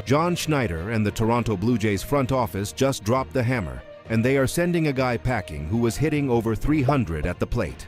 John Schneider and the Toronto Blue Jays front office just dropped the hammer, and they are sending a guy packing who was hitting over 300 at the plate.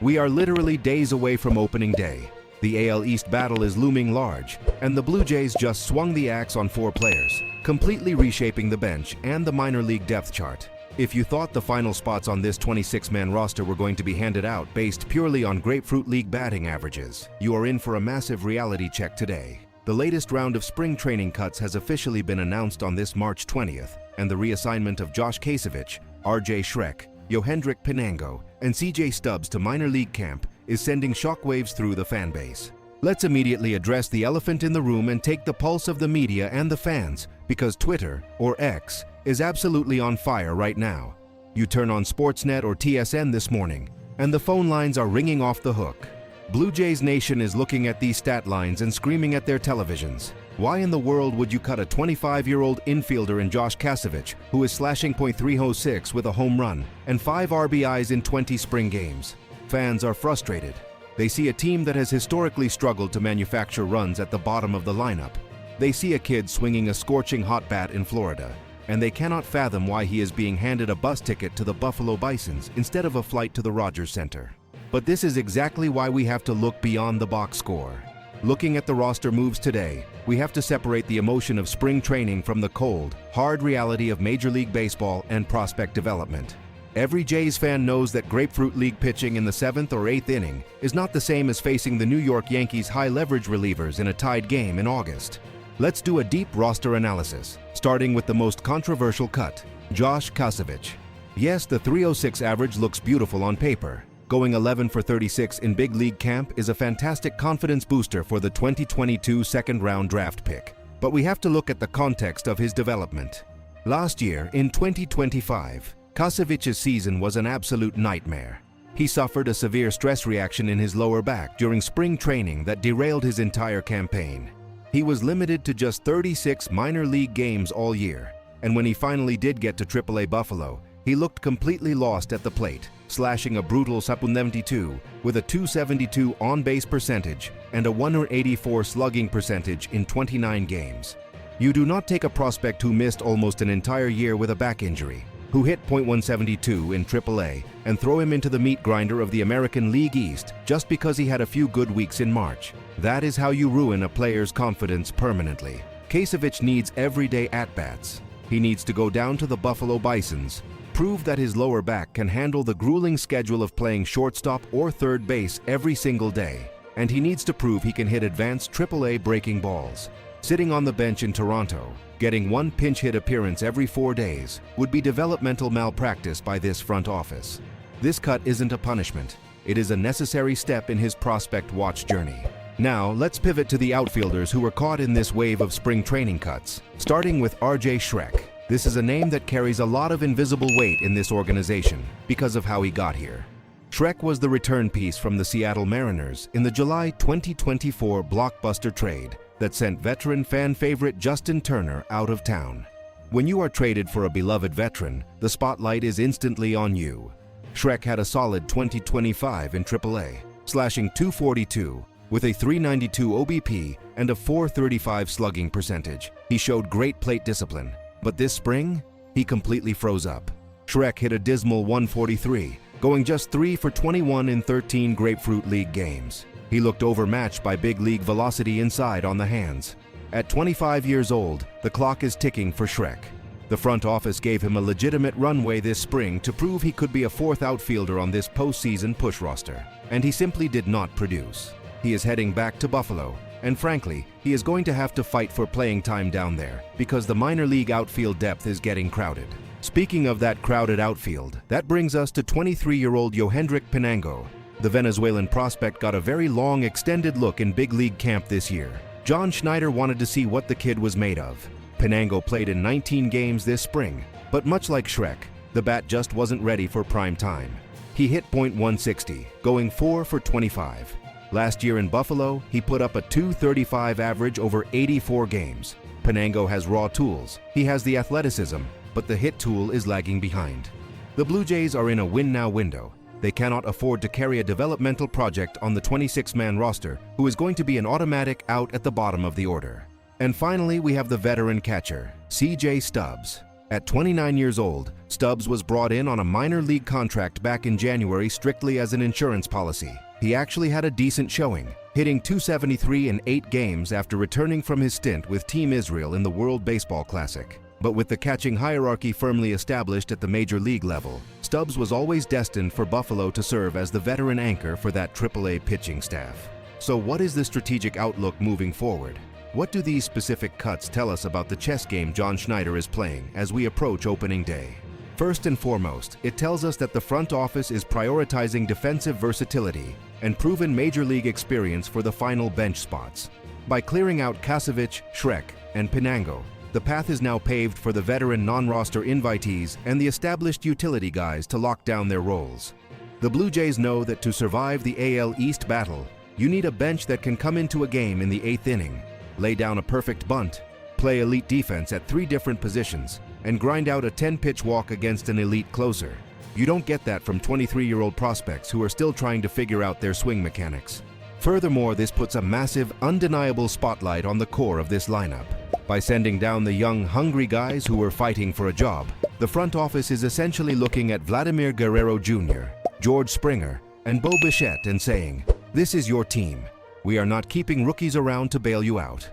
We are literally days away from opening day. The AL East battle is looming large, and the Blue Jays just swung the axe on 4 players, completely reshaping the bench and the minor league depth chart. If you thought the final spots on this 26-man roster were going to be handed out based purely on Grapefruit League batting averages, you are in for a massive reality check today. The latest round of spring training cuts has officially been announced on this March 20th, and the reassignment of Josh Kasevich, RJ Schreck, Yohendrick Pinango, and CJ Stubbs to minor league camp is sending shockwaves through the fan base. Let's immediately address the elephant in the room and take the pulse of the media and the fans, because Twitter, or X, is absolutely on fire right now. You turn on Sportsnet or TSN this morning, and the phone lines are ringing off the hook. Blue Jays Nation is looking at these stat lines and screaming at their televisions. Why in the world would you cut a 25-year-old infielder in Josh Kasevich, who is slashing .306 with a home run and 5 RBIs in 20 spring games? Fans are frustrated. They see a team that has historically struggled to manufacture runs at the bottom of the lineup. They see a kid swinging a scorching hot bat in Florida, and they cannot fathom why he is being handed a bus ticket to the Buffalo Bisons instead of a flight to the Rogers Center. But this is exactly why we have to look beyond the box score. Looking at the roster moves today, we have to separate the emotion of spring training from the cold, hard reality of Major League Baseball and prospect development. Every Jays fan knows that Grapefruit League pitching in the 7th or 8th inning is not the same as facing the New York Yankees' high-leverage relievers in a tied game in August. Let's do a deep roster analysis, starting with the most controversial cut, Josh Kasevich. Yes, the .306 average looks beautiful on paper. Going 11 for 36 in big league camp is a fantastic confidence booster for the 2022 second-round draft pick. But we have to look at the context of his development. Last year, in 2025, Kasevich's season was an absolute nightmare. He suffered a severe stress reaction in his lower back during spring training that derailed his entire campaign. He was limited to just 36 minor league games all year, and when he finally did get to AAA Buffalo, he looked completely lost at the plate, slashing a brutal .792 with a .272 on-base percentage and a .184 slugging percentage in 29 games. You do not take a prospect who missed almost an entire year with a back injury, who hit .172 in AAA, and throw him into the meat grinder of the American League East just because he had a few good weeks in March. That is how you ruin a player's confidence permanently. Kasevich needs everyday at-bats. He needs to go down to the Buffalo Bisons, prove that his lower back can handle the grueling schedule of playing shortstop or third base every single day, and he needs to prove he can hit advanced AAA breaking balls. Sitting on the bench in Toronto, getting 1 pinch hit appearance every 4 days would be developmental malpractice by this front office. This cut isn't a punishment. It is a necessary step in his prospect watch journey. Now, let's pivot to the outfielders who were caught in this wave of spring training cuts, starting with RJ Schreck. This is a name that carries a lot of invisible weight in this organization because of how he got here. Schreck was the return piece from the Seattle Mariners in the July 2024 blockbuster trade that sent veteran fan favorite Justin Turner out of town. When you are traded for a beloved veteran, the spotlight is instantly on you. Schreck had a solid 2025 in AAA, slashing .242 with a .392 OBP and a .435 slugging percentage. He showed great plate discipline, but this spring, he completely froze up. Schreck hit a dismal .143, going just 3 for 21 in 13 Grapefruit League games. He looked overmatched by big league velocity inside on the hands. At 25 years old, the clock is ticking for Schreck. The front office gave him a legitimate runway this spring to prove he could be a 4th outfielder on this postseason push roster, and he simply did not produce. He is heading back to Buffalo, and frankly, he is going to have to fight for playing time down there because the minor league outfield depth is getting crowded. Speaking of that crowded outfield, that brings us to 23-year-old Yohendrick Pinango. The Venezuelan prospect got a very long, extended look in big league camp this year. John Schneider wanted to see what the kid was made of. Pinango played in 19 games this spring, but much like Schreck, the bat just wasn't ready for prime time. He hit .160, going 4 for 25. Last year in Buffalo, he put up a .235 average over 84 games. Pinango has raw tools. He has the athleticism, but the hit tool is lagging behind. The Blue Jays are in a win-now window. They cannot afford to carry a developmental project on the 26-man roster who is going to be an automatic out at the bottom of the order. And finally, we have the veteran catcher, Stubbs. At 29 years old, Stubbs was brought in on a minor league contract back in January strictly as an insurance policy. He actually had a decent showing, hitting .273 in 8 games after returning from his stint with Team Israel in the World Baseball Classic. But with the catching hierarchy firmly established at the major league level, Stubbs was always destined for Buffalo to serve as the veteran anchor for that AAA pitching staff. So what is the strategic outlook moving forward? What do these specific cuts tell us about the chess game John Schneider is playing as we approach opening day? First and foremost, it tells us that the front office is prioritizing defensive versatility and proven major league experience for the final bench spots. By clearing out Kasevich, Schreck, and Pinango, the path is now paved for the veteran non-roster invitees and the established utility guys to lock down their roles. The Blue Jays know that to survive the AL East battle, you need a bench that can come into a game in the 8th inning, lay down a perfect bunt, play elite defense at 3 different positions, and grind out a 10-pitch walk against an elite closer. You don't get that from 23-year-old prospects who are still trying to figure out their swing mechanics. Furthermore, this puts a massive, undeniable spotlight on the core of this lineup. By sending down the young, hungry guys who are fighting for a job, the front office is essentially looking at Vladimir Guerrero Jr., George Springer, and Bo Bichette and saying, "This is your team. We are not keeping rookies around to bail you out."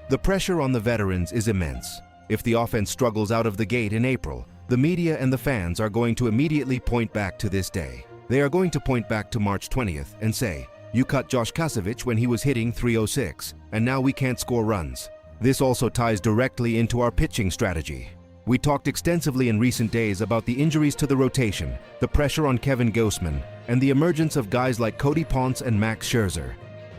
The pressure on the veterans is immense. If the offense struggles out of the gate in April, the media and the fans are going to immediately point back to this day. They are going to point back to March 20th and say, "You cut Josh Kasevich when he was hitting .306, and now we can't score runs." This also ties directly into our pitching strategy. We talked extensively in recent days about the injuries to the rotation, the pressure on Kevin Gausman, and the emergence of guys like Cody Ponce and Max Scherzer.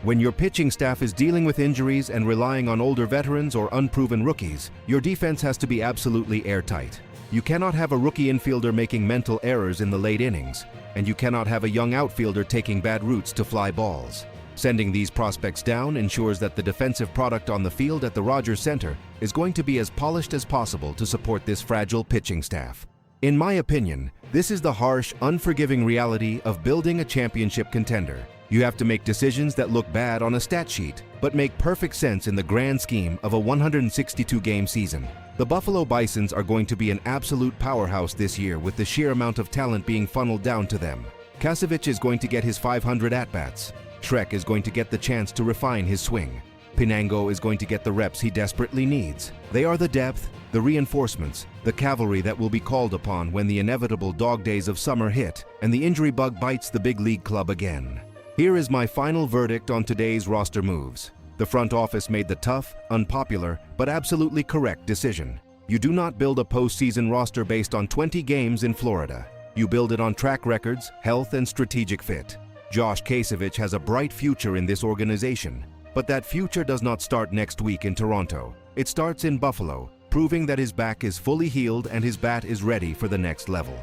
When your pitching staff is dealing with injuries and relying on older veterans or unproven rookies, your defense has to be absolutely airtight. You cannot have a rookie infielder making mental errors in the late innings, and you cannot have a young outfielder taking bad routes to fly balls. Sending these prospects down ensures that the defensive product on the field at the Rogers Center is going to be as polished as possible to support this fragile pitching staff. In my opinion, this is the harsh, unforgiving reality of building a championship contender. You have to make decisions that look bad on a stat sheet, but make perfect sense in the grand scheme of a 162-game season. The Buffalo Bisons are going to be an absolute powerhouse this year with the sheer amount of talent being funneled down to them. Kasevich is going to get his 500 at-bats. Schreck is going to get the chance to refine his swing. Pinango is going to get the reps he desperately needs. They are the depth, the reinforcements, the cavalry that will be called upon when the inevitable dog days of summer hit and the injury bug bites the big league club again. Here is my final verdict on today's roster moves. The front office made the tough, unpopular, but absolutely correct decision. You do not build a postseason roster based on 20 games in Florida. You build it on track records, health, and strategic fit. Josh Kasevich has a bright future in this organization, but that future does not start next week in Toronto. It starts in Buffalo, proving that his back is fully healed and his bat is ready for the next level.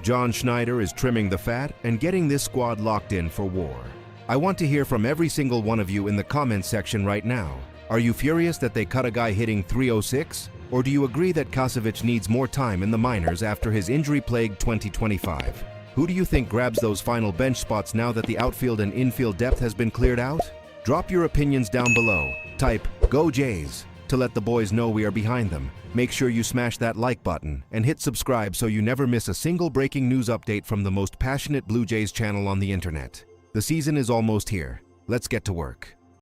John Schneider is trimming the fat and getting this squad locked in for war. I want to hear from every single one of you in the comments section right now. Are you furious that they cut a guy hitting .306? Or do you agree that Kasevich needs more time in the minors after his injury-plagued 2025? Who do you think grabs those final bench spots now that the outfield and infield depth has been cleared out? Drop your opinions down below. Type, "Go Jays," to let the boys know we are behind them. Make sure you smash that like button and hit subscribe so you never miss a single breaking news update from the most passionate Blue Jays channel on the internet. The season is almost here. Let's get to work.